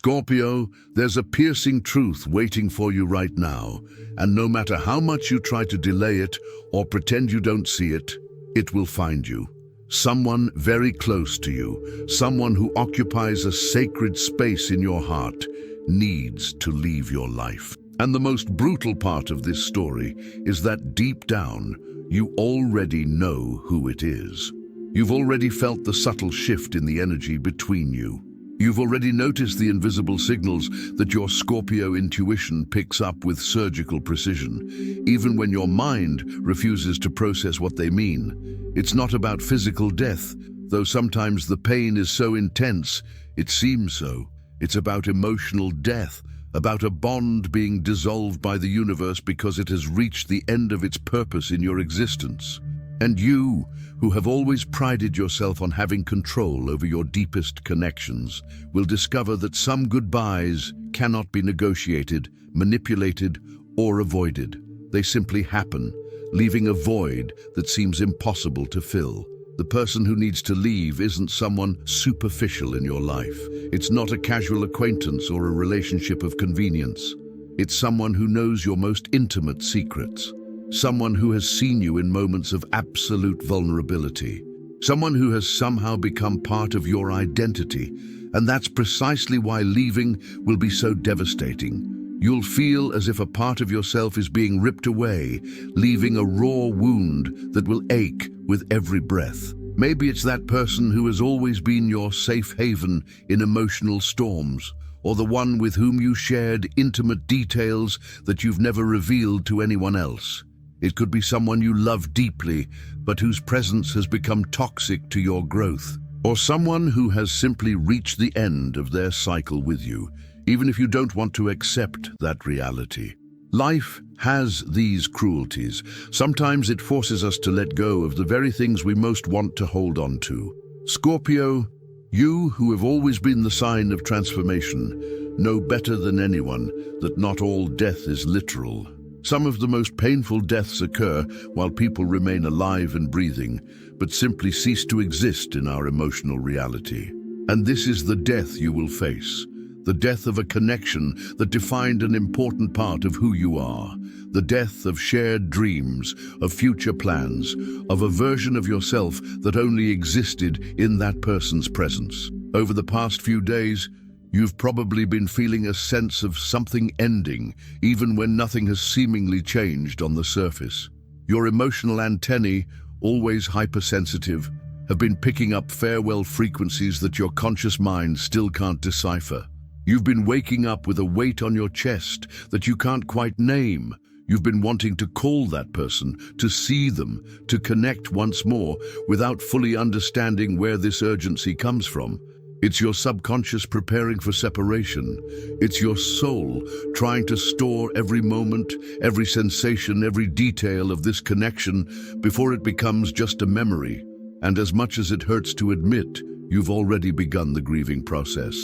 Scorpio, there's a piercing truth waiting for you right now, and no matter how much you try to delay it or pretend you don't see it, it will find you. Someone very close to you, someone who occupies a sacred space in your heart, needs to leave your life. And the most brutal part of this story is that deep down, you already know who it is. You've already felt the subtle shift in the energy between you. You've already noticed the invisible signals that your Scorpio intuition picks up with surgical precision, even when your mind refuses to process what they mean. It's not about physical death, though sometimes the pain is so intense, it seems so. It's about emotional death, about a bond being dissolved by the universe because it has reached the end of its purpose in your existence. And you, who have always prided yourself on having control over your deepest connections, will discover that some goodbyes cannot be negotiated, manipulated, or avoided. They simply happen, leaving a void that seems impossible to fill. The person who needs to leave isn't someone superficial in your life. It's not a casual acquaintance or a relationship of convenience. It's someone who knows your most intimate secrets. Someone who has seen you in moments of absolute vulnerability. Someone who has somehow become part of your identity. And that's precisely why leaving will be so devastating. You'll feel as if a part of yourself is being ripped away, leaving a raw wound that will ache with every breath. Maybe it's that person who has always been your safe haven in emotional storms, or the one with whom you shared intimate details that you've never revealed to anyone else. It could be someone you love deeply, but whose presence has become toxic to your growth. Or someone who has simply reached the end of their cycle with you, even if you don't want to accept that reality. Life has these cruelties. Sometimes it forces us to let go of the very things we most want to hold on to. Scorpio, you who have always been the sign of transformation, know better than anyone that not all death is literal. Some of the most painful deaths occur while people remain alive and breathing, but simply cease to exist in our emotional reality. And this is the death you will face. The death of a connection that defined an important part of who you are. The death of shared dreams, of future plans, of a version of yourself that only existed in that person's presence. Over the past few days, you've probably been feeling a sense of something ending, even when nothing has seemingly changed on the surface. Your emotional antennae, always hypersensitive, have been picking up farewell frequencies that your conscious mind still can't decipher. You've been waking up with a weight on your chest that you can't quite name. You've been wanting to call that person, to see them, to connect once more, without fully understanding where this urgency comes from. It's your subconscious preparing for separation. It's your soul trying to store every moment, every sensation, every detail of this connection before it becomes just a memory. And as much as it hurts to admit, you've already begun the grieving process.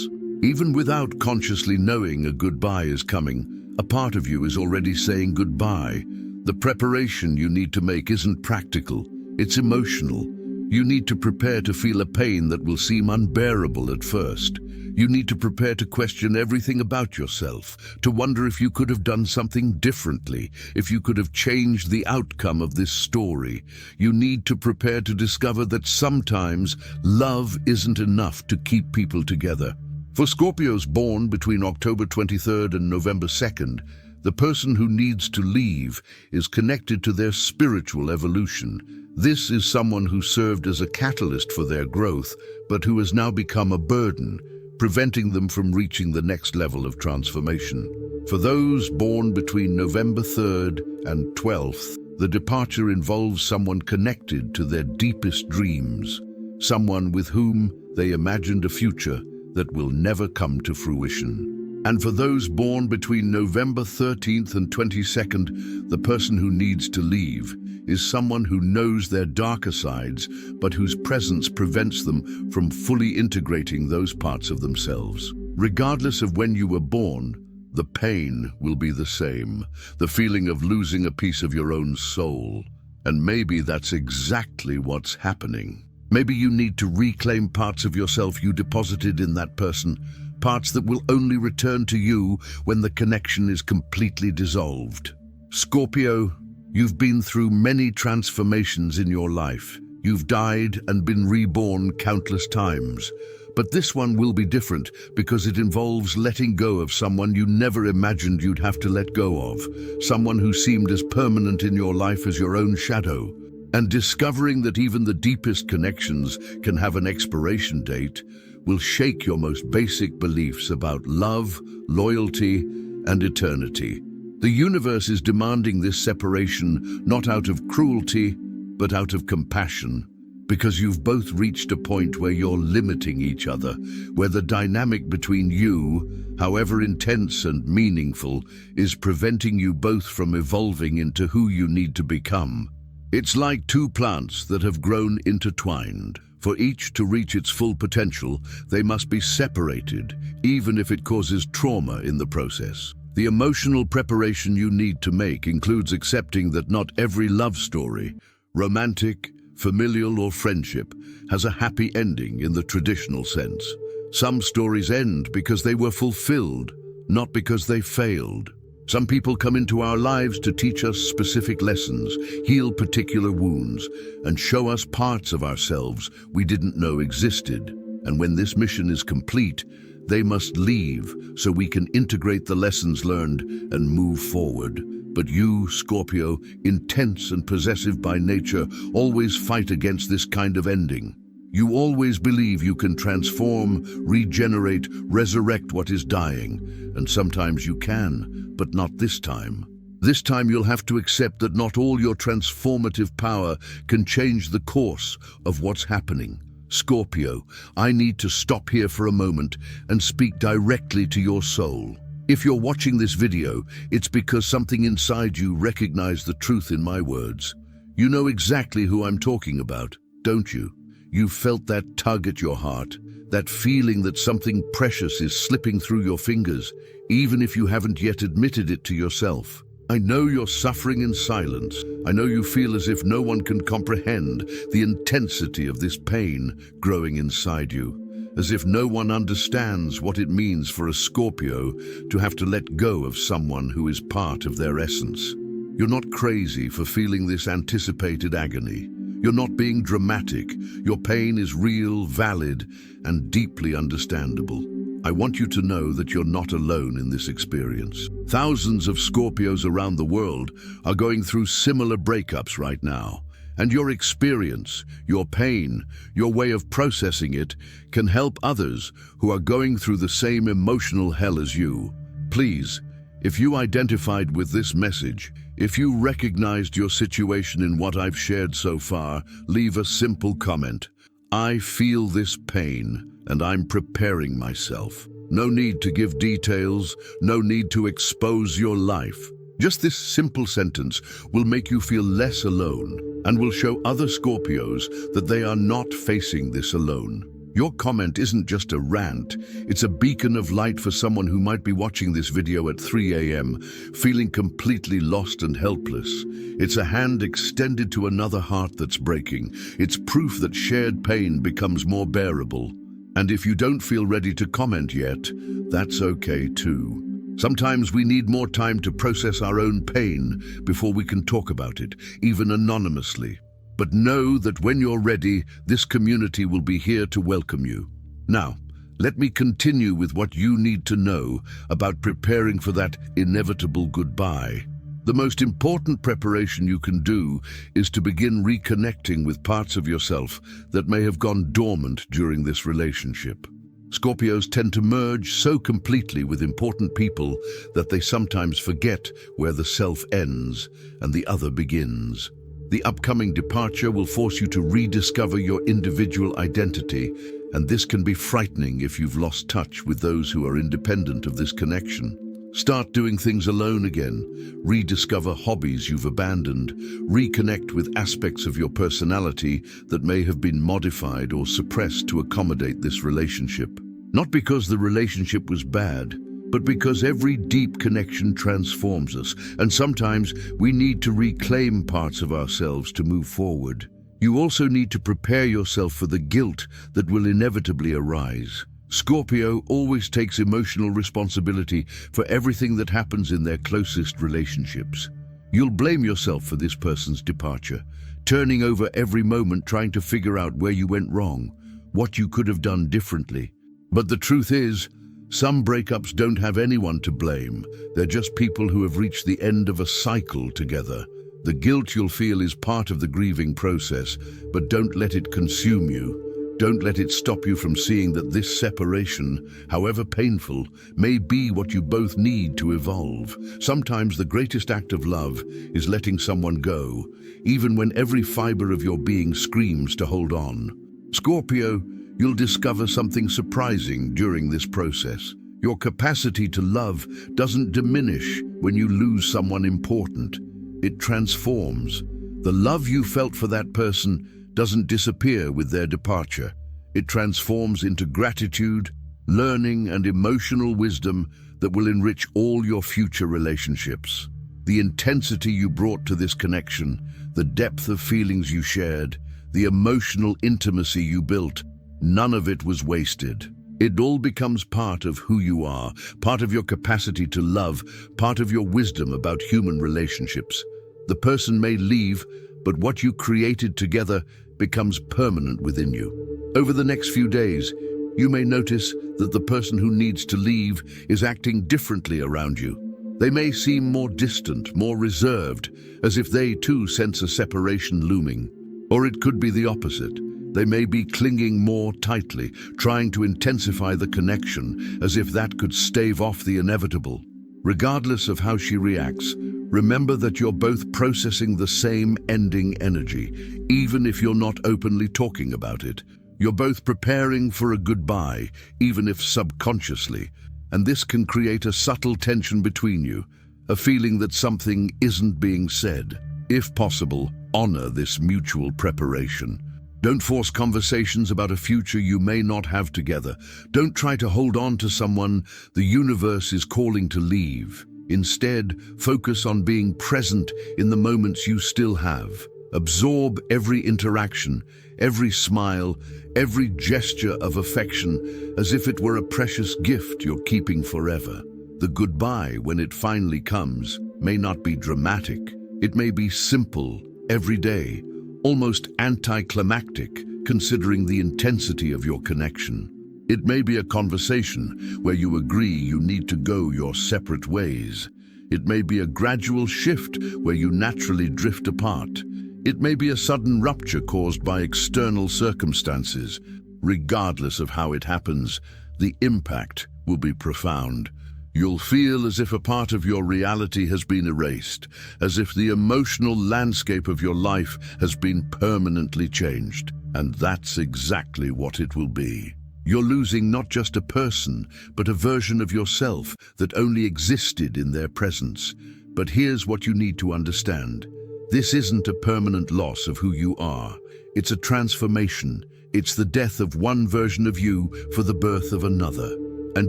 Even without consciously knowing a goodbye is coming, a part of you is already saying goodbye. The preparation you need to make isn't practical, it's emotional. You need to prepare to feel a pain that will seem unbearable at first. You need to prepare to question everything about yourself, to wonder if you could have done something differently, if you could have changed the outcome of this story. You need to prepare to discover that sometimes love isn't enough to keep people together. For Scorpios born between October 23rd and November 2nd, the person who needs to leave is connected to their spiritual evolution. This is someone who served as a catalyst for their growth, but who has now become a burden, preventing them from reaching the next level of transformation. For those born between November 3rd and 12th, the departure involves someone connected to their deepest dreams, someone with whom they imagined a future that will never come to fruition. And for those born between November 13th and 22nd, the person who needs to leave is someone who knows their darker sides, but whose presence prevents them from fully integrating those parts of themselves. Regardless of when you were born, the pain will be the same, the feeling of losing a piece of your own soul. And maybe that's exactly what's happening. Maybe you need to reclaim parts of yourself you deposited in that person, parts that will only return to you when the connection is completely dissolved. Scorpio, you've been through many transformations in your life. You've died and been reborn countless times. But this one will be different because it involves letting go of someone you never imagined you'd have to let go of, someone who seemed as permanent in your life as your own shadow. And discovering that even the deepest connections can have an expiration date will shake your most basic beliefs about love, loyalty, and eternity. The universe is demanding this separation not out of cruelty, but out of compassion, because you've both reached a point where you're limiting each other, where the dynamic between you, however intense and meaningful, is preventing you both from evolving into who you need to become. It's like two plants that have grown intertwined. For each to reach its full potential, they must be separated, even if it causes trauma in the process. The emotional preparation you need to make includes accepting that not every love story, romantic, familial, or friendship, has a happy ending in the traditional sense. Some stories end because they were fulfilled, not because they failed. Some people come into our lives to teach us specific lessons, heal particular wounds, and show us parts of ourselves we didn't know existed. And when this mission is complete, they must leave so we can integrate the lessons learned and move forward. But you, Scorpio, intense and possessive by nature, always fight against this kind of ending. You always believe you can transform, regenerate, resurrect what is dying, and sometimes you can, but not this time. This time you'll have to accept that not all your transformative power can change the course of what's happening. Scorpio, I need to stop here for a moment and speak directly to your soul. If you're watching this video, it's because something inside you recognized the truth in my words. You know exactly who I'm talking about, don't you? You've felt that tug at your heart, that feeling that something precious is slipping through your fingers, even if you haven't yet admitted it to yourself. I know you're suffering in silence. I know you feel as if no one can comprehend the intensity of this pain growing inside you, as if no one understands what it means for a Scorpio to have to let go of someone who is part of their essence. You're not crazy for feeling this anticipated agony. You're not being dramatic. Your pain is real, valid, and deeply understandable. I want you to know that you're not alone in this experience. Thousands of Scorpios around the world are going through similar breakups right now. And your experience, your pain, your way of processing it can help others who are going through the same emotional hell as you. Please, if you identified with this message, if you recognized your situation in what I've shared so far, leave a simple comment. I feel this pain, and I'm preparing myself. No need to give details, no need to expose your life. Just this simple sentence will make you feel less alone and will show other Scorpios that they are not facing this alone. Your comment isn't just a rant, it's a beacon of light for someone who might be watching this video at 3 a.m., feeling completely lost and helpless. It's a hand extended to another heart that's breaking. It's proof that shared pain becomes more bearable. And if you don't feel ready to comment yet, that's okay too. Sometimes we need more time to process our own pain before we can talk about it, even anonymously. But know that when you're ready, this community will be here to welcome you. Now, let me continue with what you need to know about preparing for that inevitable goodbye. The most important preparation you can do is to begin reconnecting with parts of yourself that may have gone dormant during this relationship. Scorpios tend to merge so completely with important people that they sometimes forget where the self ends and the other begins. The upcoming departure will force you to rediscover your individual identity, and this can be frightening if you've lost touch with those who are independent of this connection. Start doing things alone again, rediscover hobbies you've abandoned, reconnect with aspects of your personality that may have been modified or suppressed to accommodate this relationship. Not because the relationship was bad, but because every deep connection transforms us, and sometimes we need to reclaim parts of ourselves to move forward. You also need to prepare yourself for the guilt that will inevitably arise. Scorpio always takes emotional responsibility for everything that happens in their closest relationships. You'll blame yourself for this person's departure, turning over every moment trying to figure out where you went wrong, what you could have done differently. But the truth is, some breakups don't have anyone to blame. They're just people who have reached the end of a cycle together. The guilt you'll feel is part of the grieving process, but don't let it consume you. Don't let it stop you from seeing that this separation, however painful, may be what you both need to evolve. Sometimes the greatest act of love is letting someone go, even when every fiber of your being screams to hold on. Scorpio, you'll discover something surprising during this process. Your capacity to love doesn't diminish when you lose someone important. It transforms. The love you felt for that person doesn't disappear with their departure. It transforms into gratitude, learning, and emotional wisdom that will enrich all your future relationships. The intensity you brought to this connection, the depth of feelings you shared, the emotional intimacy you built, none of it was wasted. It all becomes part of who you are, part of your capacity to love, part of your wisdom about human relationships. The person may leave, but what you created together becomes permanent within you. Over the next few days, you may notice that the person who needs to leave is acting differently around you. They may seem more distant, more reserved, as if they too sense a separation looming. Or it could be the opposite. They may be clinging more tightly, trying to intensify the connection, as if that could stave off the inevitable. Regardless of how she reacts, remember that you're both processing the same ending energy, even if you're not openly talking about it. You're both preparing for a goodbye, even if subconsciously, and this can create a subtle tension between you, a feeling that something isn't being said. If possible, honor this mutual preparation. Don't force conversations about a future you may not have together. Don't try to hold on to someone the universe is calling to leave. Instead, focus on being present in the moments you still have. Absorb every interaction, every smile, every gesture of affection as if it were a precious gift you're keeping forever. The goodbye, when it finally comes, may not be dramatic. It may be simple, everyday, almost anticlimactic, considering the intensity of your connection. It may be a conversation where you agree you need to go your separate ways. It may be a gradual shift where you naturally drift apart. It may be a sudden rupture caused by external circumstances. Regardless of how it happens, the impact will be profound. You'll feel as if a part of your reality has been erased, as if the emotional landscape of your life has been permanently changed. And that's exactly what it will be. You're losing not just a person, but a version of yourself that only existed in their presence. But here's what you need to understand. This isn't a permanent loss of who you are. It's a transformation. It's the death of one version of you for the birth of another. And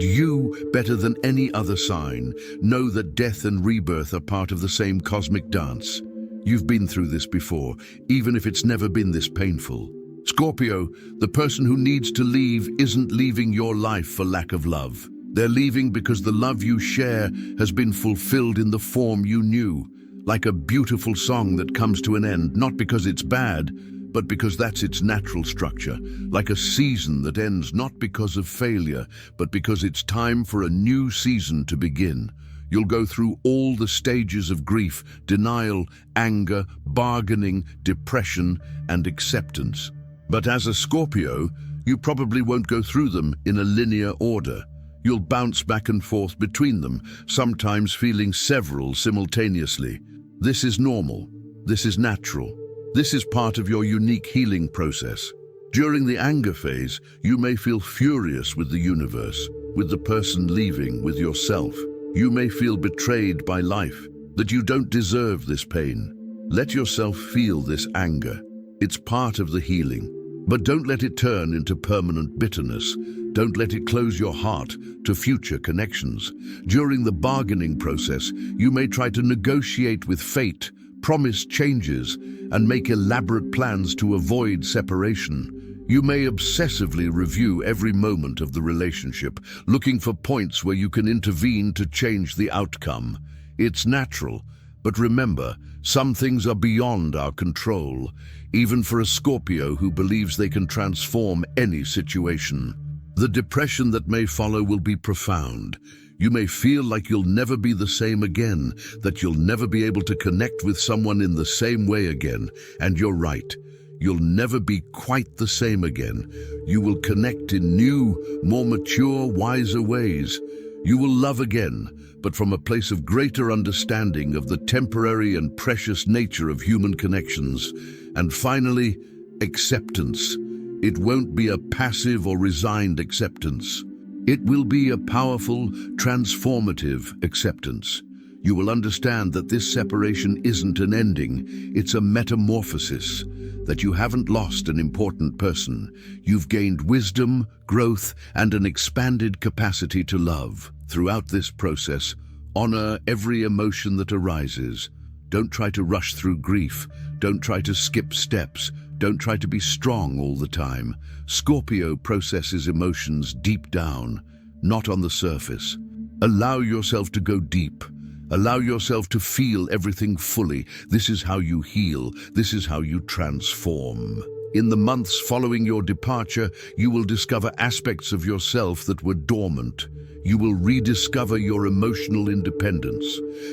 you, better than any other sign, know that death and rebirth are part of the same cosmic dance. You've been through this before, even if it's never been this painful. Scorpio, the person who needs to leave isn't leaving your life for lack of love. They're leaving because the love you share has been fulfilled in the form you knew, like a beautiful song that comes to an end, not because it's bad, but because that's its natural structure, like a season that ends not because of failure, but because it's time for a new season to begin. You'll go through all the stages of grief, denial, anger, bargaining, depression, and acceptance. But as a Scorpio, you probably won't go through them in a linear order. You'll bounce back and forth between them, sometimes feeling several simultaneously. This is normal. This is natural. This is part of your unique healing process. During the anger phase, you may feel furious with the universe, with the person leaving, with yourself. You may feel betrayed by life, that you don't deserve this pain. Let yourself feel this anger. It's part of the healing. But don't let it turn into permanent bitterness. Don't let it close your heart to future connections. During the bargaining process, you may try to negotiate with fate, promise changes, and make elaborate plans to avoid separation. You may obsessively review every moment of the relationship, looking for points where you can intervene to change the outcome. It's natural, but remember, some things are beyond our control, even for a Scorpio who believes they can transform any situation. The depression that may follow will be profound. You may feel like you'll never be the same again, that you'll never be able to connect with someone in the same way again. And you're right. You'll never be quite the same again. You will connect in new, more mature, wiser ways. You will love again, but from a place of greater understanding of the temporary and precious nature of human connections. And finally, acceptance. It won't be a passive or resigned acceptance. It will be a powerful, transformative acceptance. You will understand that this separation isn't an ending, it's a metamorphosis, that you haven't lost an important person. You've gained wisdom, growth, and an expanded capacity to love. Throughout this process, honor every emotion that arises. Don't try to rush through grief. Don't try to skip steps. Don't try to be strong all the time. Scorpio processes emotions deep down, not on the surface. Allow yourself to go deep. Allow yourself to feel everything fully. This is how you heal. This is how you transform. In the months following your departure, you will discover aspects of yourself that were dormant. You will rediscover your emotional independence.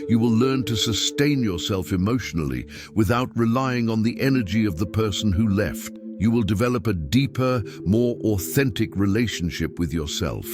You will learn to sustain yourself emotionally without relying on the energy of the person who left. You will develop a deeper, more authentic relationship with yourself.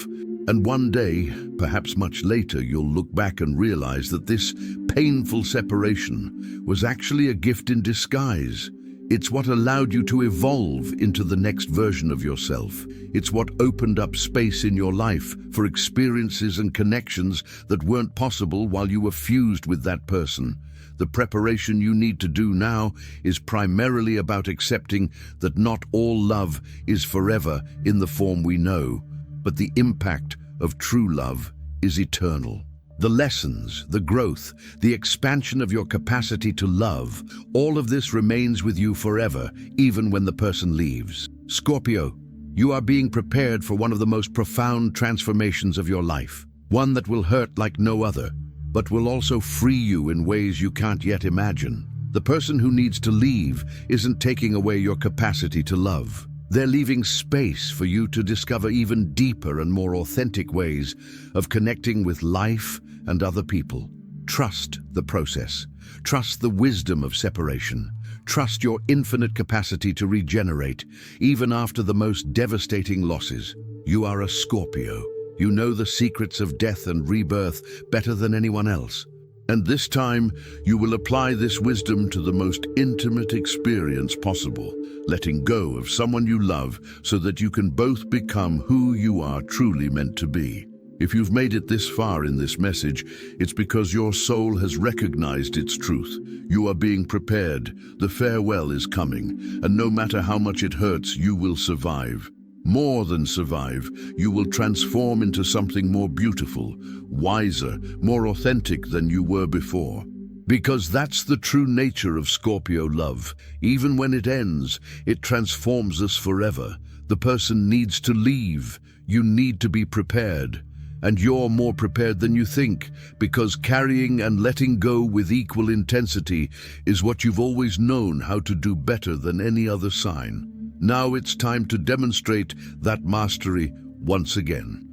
And one day, perhaps much later, you'll look back and realize that this painful separation was actually a gift in disguise. It's what allowed you to evolve into the next version of yourself. It's what opened up space in your life for experiences and connections that weren't possible while you were fused with that person. The preparation you need to do now is primarily about accepting that not all love is forever in the form we know, but the impact of true love is eternal. The lessons, the growth, the expansion of your capacity to love, all of this remains with you forever, even when the person leaves. Scorpio, you are being prepared for one of the most profound transformations of your life, one that will hurt like no other, but will also free you in ways you can't yet imagine. The person who needs to leave isn't taking away your capacity to love. They're leaving space for you to discover even deeper and more authentic ways of connecting with life and other people. Trust the process. Trust the wisdom of separation. Trust your infinite capacity to regenerate, even after the most devastating losses. You are a Scorpio. You know the secrets of death and rebirth better than anyone else. And this time, you will apply this wisdom to the most intimate experience possible, letting go of someone you love so that you can both become who you are truly meant to be. If you've made it this far in this message, it's because your soul has recognized its truth. You are being prepared. The farewell is coming, and no matter how much it hurts, you will survive. More than survive, you will transform into something more beautiful, wiser, more authentic than you were before. Because that's the true nature of Scorpio love. Even when it ends, it transforms us forever. The person needs to leave. You need to be prepared. And you're more prepared than you think, because carrying and letting go with equal intensity is what you've always known how to do better than any other sign. Now it's time to demonstrate that mastery once again.